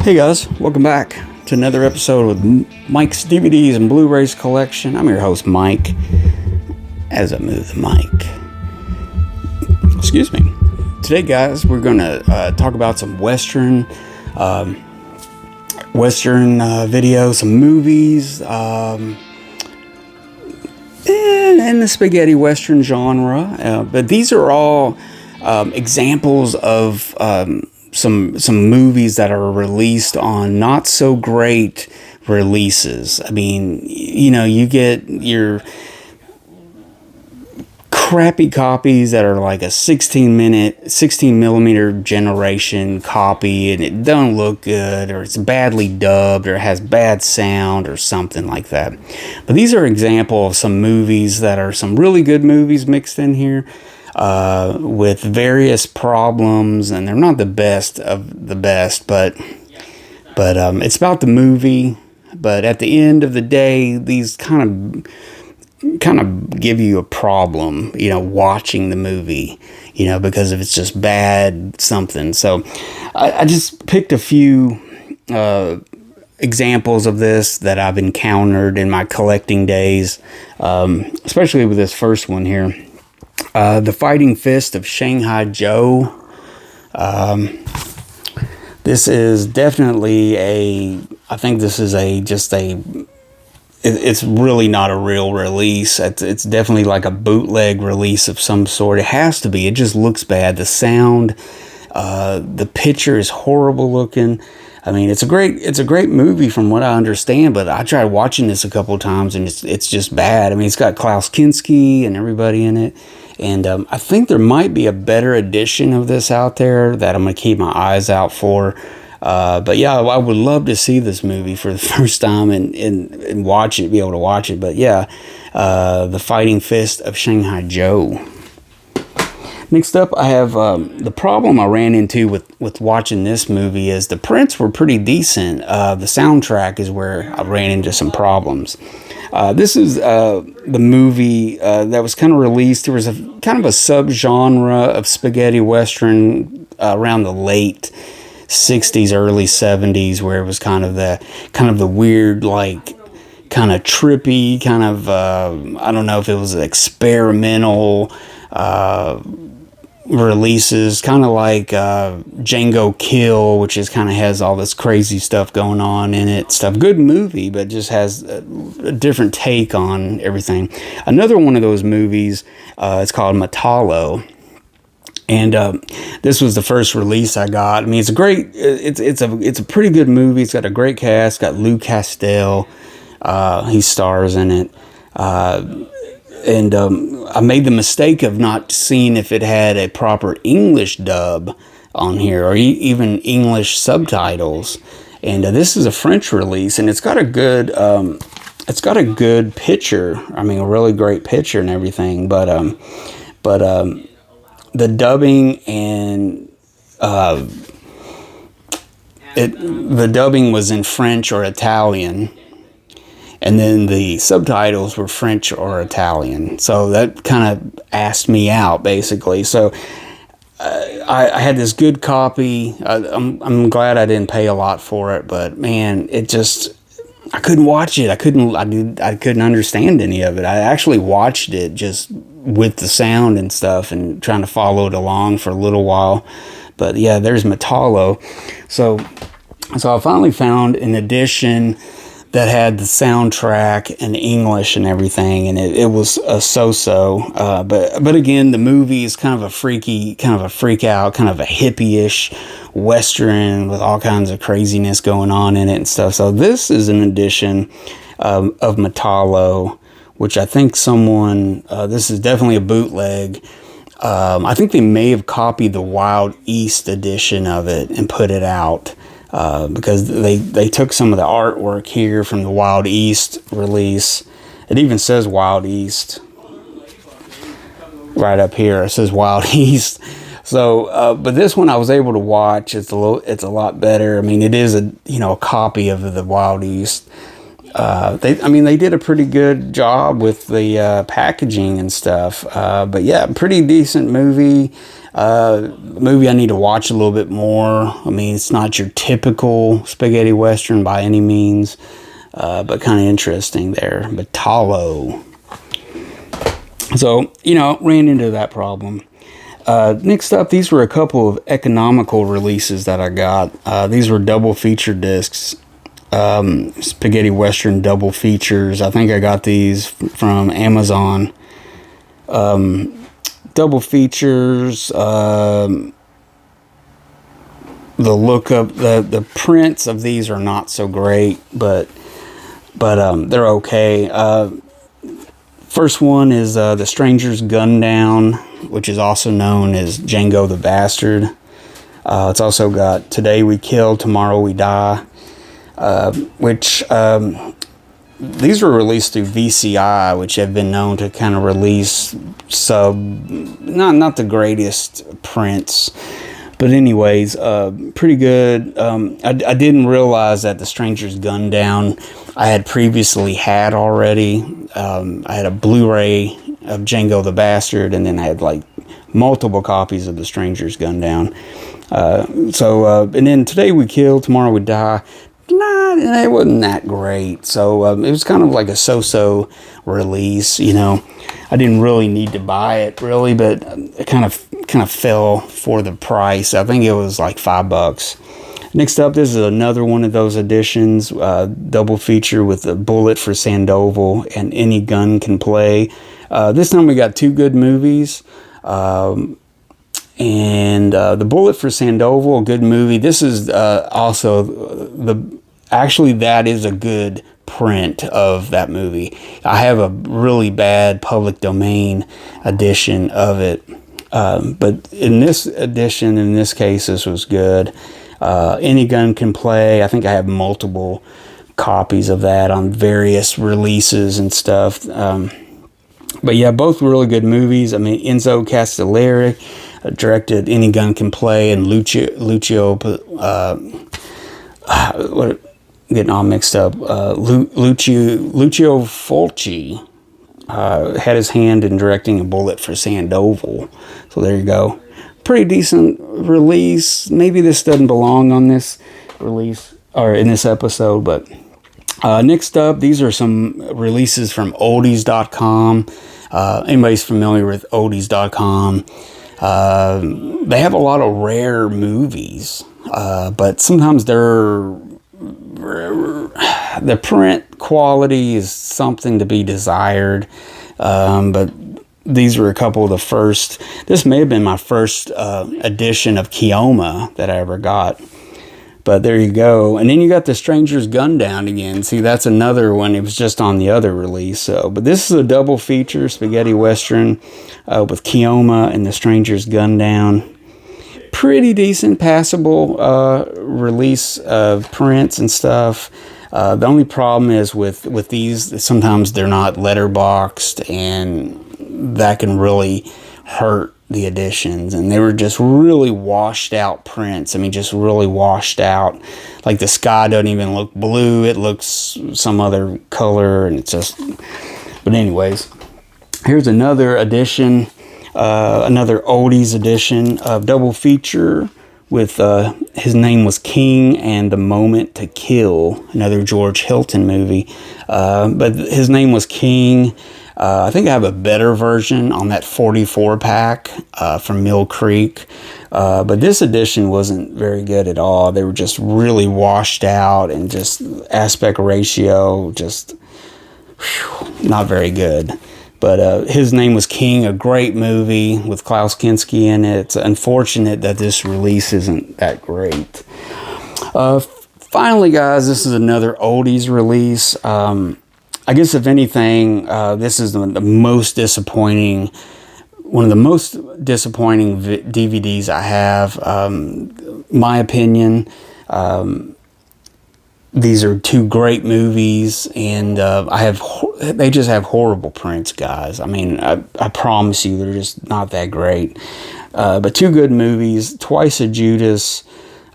Hey guys, welcome back to another episode with Mike's DVDs and Blu-rays collection. I'm your host Mike. As I move the mic, excuse me. Today, guys, we're gonna talk about some Western videos, some movies, in the spaghetti Western genre. But these are all examples of some movies that are released on not so great releases. I mean, you know, you get your crappy copies that are like a 16 millimeter generation copy, and it don't look good, or it's badly dubbed, or it has bad sound or something like that. But these are examples of some movies that are some really good movies mixed in here, with various problems, and they're not the best of the best, but it's about the movie. But at the end of the day, these kind of give you a problem, you know, watching the movie, you know, because if it's just bad something. So I just picked a few examples of this that I've encountered in my collecting days, especially with this first one here. The Fighting Fist of Shanghai Joe. This is definitely it's really not a real release. It's definitely like a bootleg release of some sort. It has to be. It just looks bad. The sound, the picture is horrible looking. I mean, it's a great movie from what I understand, but I tried watching this a couple of times and it's just bad. I mean, it's got Klaus Kinski and everybody in it. And I think there might be a better edition of this out there that I'm going to keep my eyes out for. But yeah, I would love to see this movie for the first time and watch it, be able to watch it. But yeah, The Fighting Fist of Shanghai Joe. Next up, I have the problem I ran into with watching this movie is the prints were pretty decent. The soundtrack is where I ran into some problems. This is the movie that was kind of released. There was a kind of a subgenre of spaghetti western around the late 60s, early 70s, where it was kind of the weird, like, kind of trippy, kind of I don't know if it was experimental releases, kind of like Django Kill, which is kind of has all this crazy stuff going on in it. Good movie, but just has a different take on everything. Another one of those movies, it's called Matalo. And this was the first release I got. I mean, it's a pretty good movie. It's got a great cast. It's got Lou Castel. He stars in it. And I made the mistake of not seeing if it had a proper English dub on here, or even English subtitles. And this is a French release, and it's got a good picture. I mean, a really great picture and everything. But the dubbing and the dubbing was in French or Italian. And then the subtitles were French or Italian. So that kind of asked me out, basically. So I had this good copy. I'm glad I didn't pay a lot for it. But, man, I couldn't watch it. I couldn't understand any of it. I actually watched it just with the sound and stuff and trying to follow it along for a little while. But, yeah, there's Matalo. So I finally found an edition that had the soundtrack in English and everything, and it was a so-so. But again, the movie is kind of a freak out, kind of a hippie-ish Western with all kinds of craziness going on in it and stuff. So this is an edition of Matalo, which I think this is definitely a bootleg. I think they may have copied the Wild East edition of it and put it out. Because they took some of the artwork here from the Wild East release. It even says Wild East right up here. It says Wild East. So, but this one I was able to watch. It's a lot better. I mean, it is a copy of the Wild East. they did a pretty good job with the packaging and stuff. But yeah, pretty decent movie. Movie I need to watch a little bit more. I mean, it's not your typical spaghetti western by any means, but kind of interesting there. Matalo. So, ran into that problem. Next up, these were a couple of economical releases that I got. These were double feature discs. Spaghetti western double features. I think I got these from Amazon. Double features. The prints of these are not so great, but they're okay. First one is The Stranger's Gun Down, which is also known as Django the Bastard. It's also got Today We Kill, Tomorrow We Die, which these were released through VCI, which have been known to kind of release not the greatest prints. But anyways, pretty good. I didn't realize that The Stranger's Gun Down I had previously had already. I had a Blu-ray of Django the Bastard, and then I had like multiple copies of The Stranger's Gun Down. And then Today We Kill, Tomorrow We Die. It wasn't that great. So it was kind of like a so-so release, I didn't really need to buy it, really, but it kind of fell for the price. I think it was like $5. Next up, this is another one of those editions, double feature with a Bullet for Sandoval and Any Gun Can Play. This time we got two good movies. And The Bullet for Sandoval, a good movie. This is also actually that is a good print of that movie. I have a really bad public domain edition of it. But in this edition, in this case, this was good. Any Gun Can Play. I think I have multiple copies of that on various releases and stuff. But yeah, both really good movies. I mean, Enzo Castellari directed Any Gun Can Play, and Lucio getting all mixed up. Lucio Fulci had his hand in directing A Bullet for Sandoval. So there you go. Pretty decent release. Maybe this doesn't belong on this release or in this episode, but next up, these are some releases from Oldies.com. Anybody's familiar with Oldies.com? They have a lot of rare movies, but sometimes the print quality is something to be desired. But these were a couple of the first. This may have been my first edition of Keoma that I ever got. But there you go. And then you got The Stranger's Gun Down again. See, that's another one. It was just on the other release. But this is a double feature, spaghetti western, with Keoma and The Stranger's Gun Down. Pretty decent, passable release of prints and stuff. The only problem is with these, sometimes they're not letterboxed, and that can really hurt the editions. And they were just really washed out prints. I mean, just really washed out. Like the sky doesn't even look blue. It looks some other color, and it's just... But anyways, here's another edition. Another Oldies edition of double feature with His Name Was King and The Moment to Kill, another George Hilton movie. But His Name Was King. I think I have a better version on that 44 pack from Mill Creek. But this edition wasn't very good at all. They were just really washed out, and just aspect ratio, just not very good. But His Name Was King, a great movie with Klaus Kinski in it. It's unfortunate that this release isn't that great. Finally, guys, this is another Oldies release. I guess, if anything, this is the most disappointing, one of the most disappointing DVDs I have. My opinion. These are two great movies, and they just have horrible prints, guys. I mean, I promise you, they're just not that great. But two good movies, Twice a Judas,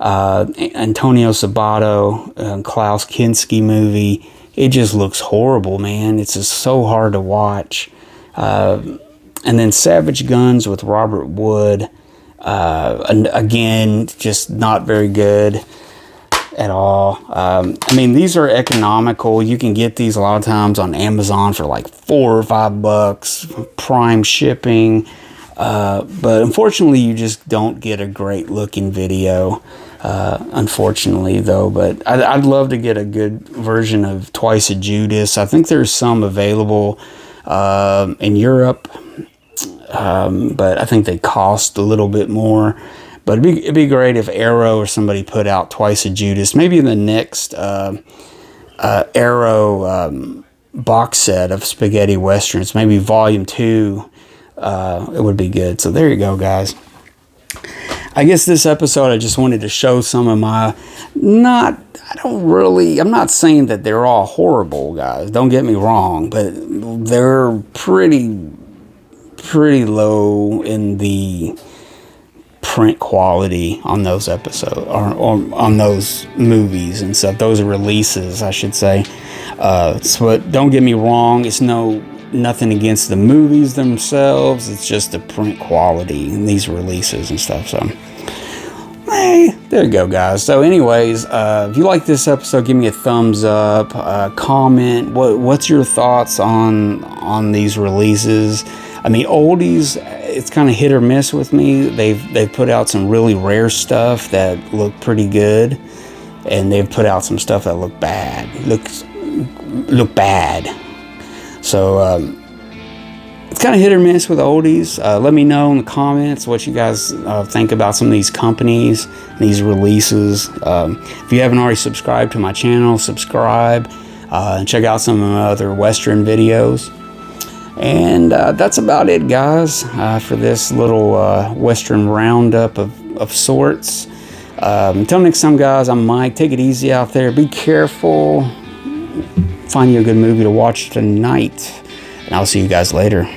Antonio Sabato, Klaus Kinski movie, it just looks horrible, man. It's just so hard to watch. And then Savage Guns with Robert Wood, and again, just not very good at all. I mean, these are economical. You can get these a lot of times on Amazon for like $4 or $5, prime shipping. But unfortunately, you just don't get a great looking video. Unfortunately, though, but I'd love to get a good version of Twice a Judas. I think there's some available in Europe, but I think they cost a little bit more. But it'd be great if Arrow or somebody put out Twice a Judas. Maybe in the next Arrow box set of spaghetti westerns, maybe volume 2, it would be good. So there you go, guys. I guess this episode I just wanted to show some of my, I'm not saying that they're all horrible, guys. Don't get me wrong, but they're pretty low in the print quality on those episodes, or on those movies and stuff, those releases, I should say. So don't get me wrong, it's nothing against the movies themselves, it's just the print quality in these releases and stuff. So there you go, guys. So anyways, if you like this episode, give me a thumbs up, comment what's your thoughts on these releases. I mean, Oldies, it's kind of hit or miss with me. They've put out some really rare stuff that look pretty good, and they've put out some stuff that look bad. Look bad. So it's kind of hit or miss with Oldies. Let me know in the comments what you guys think about some of these companies, these releases. If you haven't already subscribed to my channel, subscribe and check out some of my other Western videos. And that's about it, guys, for this little Western roundup of sorts. Until next time, guys, I'm Mike. Take it easy out there. Be careful. Find you a good movie to watch tonight. And I'll see you guys later.